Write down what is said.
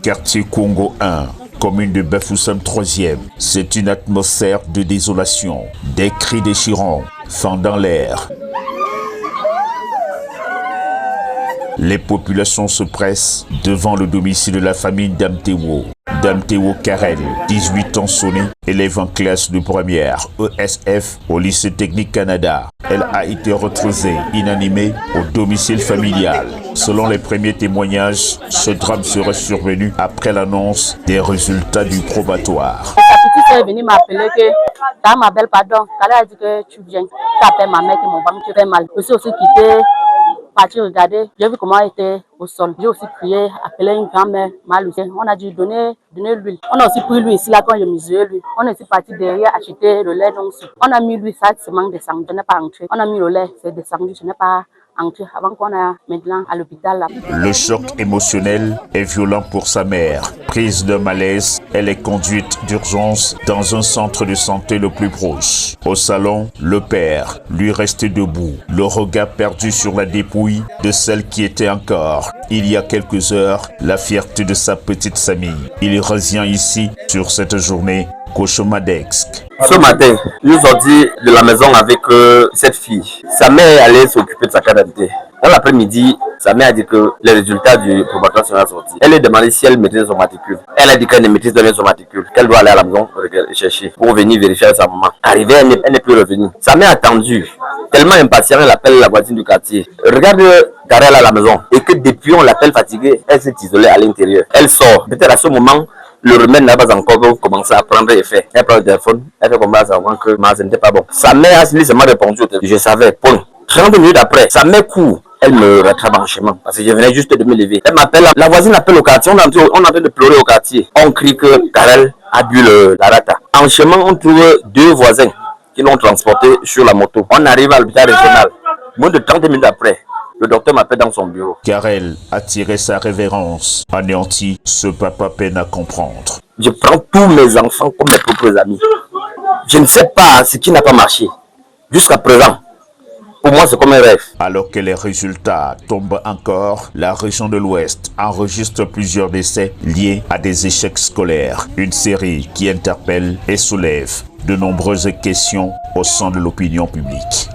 Quartier Congo 1, commune de Bafoussam 3e, c'est une atmosphère de désolation, des cris déchirants, fendant l'air. Les populations se pressent devant le domicile de la famille Damtewo. Damtewo Karel, 18 ans sonné, élève en classe de première ESF au lycée technique Canada. Elle a été retrouvée inanimée au domicile familial. Selon les premiers témoignages, ce drame serait survenu après l'annonce des résultats du probatoire. Sa petite soeur est venue m'appeler que ta ma belle pardon, Karel a dit que tu viens, tu appelles ma mère que mon ventre fait mal. Je suis aussi quitté. Parti regarder, j'ai vu comment elle était au sol. J'ai aussi prié, appelé une grand-mère, Maloucien. On a dû donner l'huile. On a aussi pris lui ici, là, quand je mesurais lui. On est aussi parti derrière acheter le lait. Donc, on a mis lui, ça, c'est manque descendu, je n'ai pas entré. On a mis le lait, c'est descendu, je n'ai pas entré. Avant qu'on a maintenant à l'hôpital là. Le choc émotionnel est violent pour sa mère. Prise de malaise, elle est conduite d'urgence dans un centre de santé le plus proche. Au salon, le père lui restait debout, le regard perdu sur la dépouille de celle qui était encore, il y a quelques heures, la fierté de sa petite famille. Il revient ici, sur cette journée, cauchemardesque. Ce matin, nous ont dit de la maison avec cette fille. Sa mère allait s'occuper de sa carte d'identité. Dans l'après-midi, sa mère a dit que les résultats du probatoire seraient sortis. Elle lui a demandé si elle maîtrise son matricule. Elle a dit qu'elle ne maîtrise pas son matricule, qu'elle doit aller à la maison chercher pour venir vérifier avec sa maman. Arrivée, elle n'est plus revenue. Sa mère a attendu. Tellement impatiente, elle appelle la voisine du quartier. Regarde Karel à la maison. Et que depuis, on l'appelle fatiguée. Elle s'est isolée à l'intérieur. Elle sort. Peut-être à ce moment, le remède n'a pas encore commencé à prendre effet. Elle prend le téléphone, elle fait comme ça, avant que ce n'était pas bon. Sa mère a seulement répondu au téléphone. Je savais, point. 30 minutes après, sa mère court. Elle me rattrape en chemin parce que je venais juste de me lever. Elle m'appelle, la voisine appelle au quartier. On est en train de pleurer au quartier. On crie que Karel a bu la rata. En chemin, on trouve deux voisins qui l'ont transporté sur la moto. On arrive à l'hôpital régional. Moins de 30 minutes après, le docteur m'appelle dans son bureau. Karel a tiré sa révérence. Anéanti, ce papa peine à comprendre. Je prends tous mes enfants comme mes propres amis. Je ne sais pas ce qui n'a pas marché. Jusqu'à présent, pour moi, c'est comme un rêve. Alors que les résultats tombent encore, la région de l'Ouest enregistre plusieurs décès liés à des échecs scolaires. Une série qui interpelle et soulève de nombreuses questions au sein de l'opinion publique.